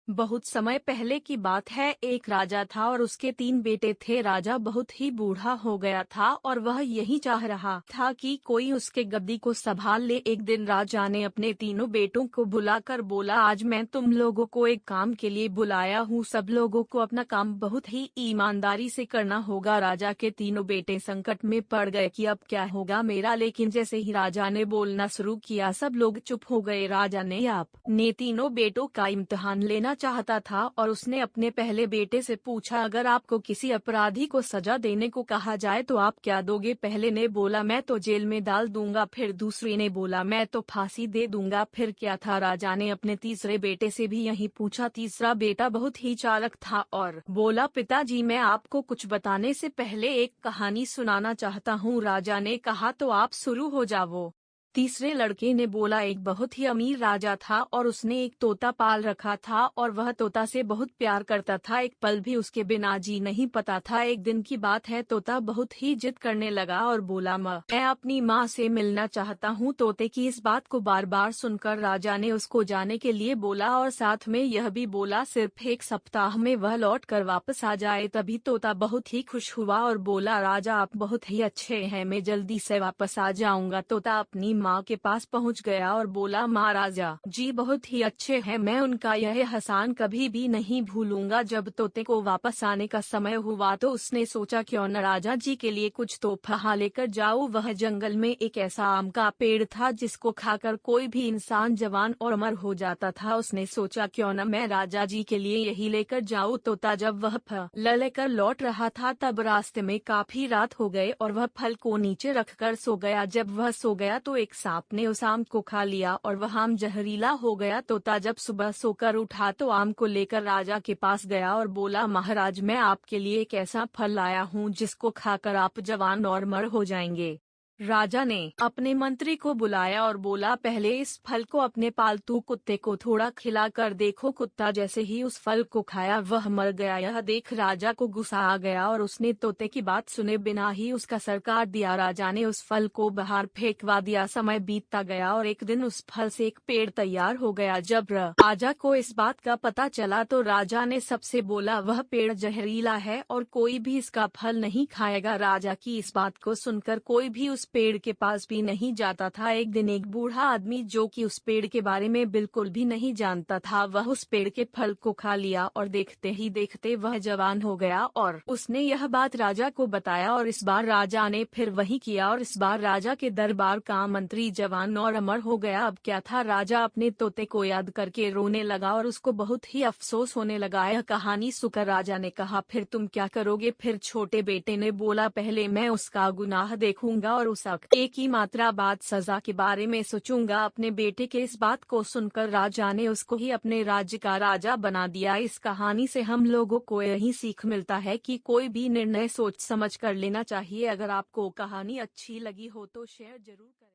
बहुत समय पहले की बात है। एक राजा था और उसके 3 बेटे थे। राजा बहुत ही बूढ़ा हो गया था और वह यही चाह रहा था कि कोई उसके गद्दी को संभाल ले। एक दिन राजा ने अपने तीनों बेटों को बुलाकर बोला, आज मैं तुम लोगों को एक काम के लिए बुलाया हूँ। सब लोगों को अपना काम बहुत ही ईमानदारी से करना होगा। राजा के तीनों बेटे संकट में पड़ गए कि अब क्या होगा मेरा। लेकिन जैसे ही राजा ने बोलना शुरू किया सब लोग चुप हो गए। राजा ने अपने तीनों बेटों का इम्तिहान लेना चाहता था और उसने अपने पहले बेटे से पूछा, अगर आपको किसी अपराधी को सजा देने को कहा जाए तो आप क्या दोगे? पहले ने बोला, मैं तो जेल में डाल दूंगा। फिर दूसरे ने बोला, मैं तो फांसी दे दूंगा। फिर क्या था? राजा ने अपने तीसरे बेटे से भी यही पूछा। तीसरा बेटा बहुत ही चालाक था और बोला, पिताजी मैं आपको कुछ बताने से पहले एक कहानी सुनाना चाहता हूँ। राजा ने कहा, तो आप शुरू हो जाओ। तीसरे लड़के ने बोला, एक बहुत ही अमीर राजा था और उसने एक तोता पाल रखा था और वह तोता से बहुत प्यार करता था। एक पल भी उसके बिना जी नहीं पाता था। एक दिन की बात है, तोता बहुत ही जिद करने लगा और बोला, मैं अपनी माँ से मिलना चाहता हूँ। तोते की इस बात को बार बार सुनकर राजा ने उसको जाने के लिए बोला और साथ में यह भी बोला, सिर्फ 1 सप्ताह में वह लौट कर वापस आ जाए। तभी तोता बहुत ही खुश हुआ और बोला, राजा आप बहुत ही अच्छे हैं, मैं जल्दी से वापस आ जाऊंगा। तोता अपनी माँ के पास पहुँच गया और बोला, महाराजा जी बहुत ही अच्छे हैं, मैं उनका यह एहसान कभी भी नहीं भूलूंगा। जब तोते को वापस आने का समय हुआ तो उसने सोचा, क्यों न राजा जी के लिए कुछ तोहफा लेकर जाऊं। वह जंगल में एक ऐसा आम का पेड़ था जिसको खाकर कोई भी इंसान जवान और अमर हो जाता था। उसने सोचा, क्यों न मैं राजा जी के लिए यही लेकर जाऊं। तोता जब वह फल लेकर लौट रहा था तब रास्ते में काफी रात हो गए और वह फल को नीचे रखकर सो गया। जब वह सो गया तो एक सांप ने उस आम को खा लिया और वह आम जहरीला हो गया। तोता जब सुबह सोकर उठा तो आम को लेकर राजा के पास गया और बोला, महाराज मैं आपके लिए एक ऐसा फल लाया हूँ जिसको खाकर आप जवान और अमर हो जाएंगे। राजा ने अपने मंत्री को बुलाया और बोला, पहले इस फल को अपने पालतू कुत्ते को थोड़ा खिला कर देखो। कुत्ता जैसे ही उस फल को खाया वह मर गया। यह देख राजा को गुस्सा आ गया और उसने तोते की बात सुने बिना ही उसका सर काट दिया। राजा ने उस फल को बाहर फेंकवा दिया। समय बीतता गया और एक दिन उस फल से एक पेड़ तैयार हो गया। जब राजा को इस बात का पता चला तो राजा ने सबसे बोला, वह पेड़ जहरीला है और कोई भी इसका फल नहीं खाएगा। राजा की इस बात को सुनकर कोई भी उस पेड़ के पास भी नहीं जाता था। एक दिन एक बूढ़ा आदमी जो कि उस पेड़ के बारे में बिल्कुल भी नहीं जानता था, वह उस पेड़ के फल को खा लिया और देखते ही देखते वह जवान हो गया और उसने यह बात राजा को बताया और इस बार राजा ने फिर वही किया और इस बार राजा के दरबार का मंत्री जवान और अमर हो गया। अब क्या था, राजा अपने तोते को याद करके रोने लगा और उसको बहुत ही अफसोस होने लगा। यह कहानी सुनकर राजा ने कहा, फिर तुम क्या करोगे? फिर छोटे बेटे ने बोला, पहले मैं उसका गुनाह देखूंगा और उस एक ही मात्रा बाद सजा के बारे में सोचूंगा। अपने बेटे के इस बात को सुनकर राजा ने उसको ही अपने राज्य का राजा बना दिया। इस कहानी से हम लोगों को यही सीख मिलता है कि कोई भी निर्णय सोच समझ कर लेना चाहिए। अगर आपको कहानी अच्छी लगी हो तो शेयर जरूर करें।